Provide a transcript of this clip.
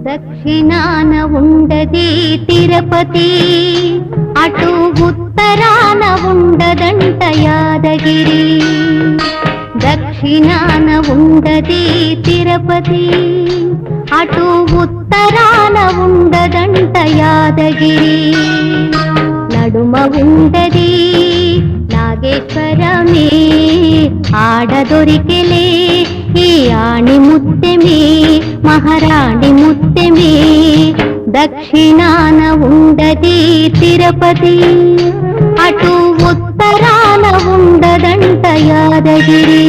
దక్షిణాన ఉండది తిరుపతి, అటు ఉత్తరాన ఉండదంట యాదగిరి. దక్షిణాన ఉండది తిరుపతి, అటు ఉత్తరాన ఉండదంట యాదగిరి. నడుమ ఉండది నాగేశ్వరమే, ఆడ దొరికెలే ఈ ఆణి ముత్తెమే, మహారాణి ముత్తెమే. దక్షిణాన ఉండది తిరుపతి, అటు ఉత్తరాన ఉండదంట యాదగిరి.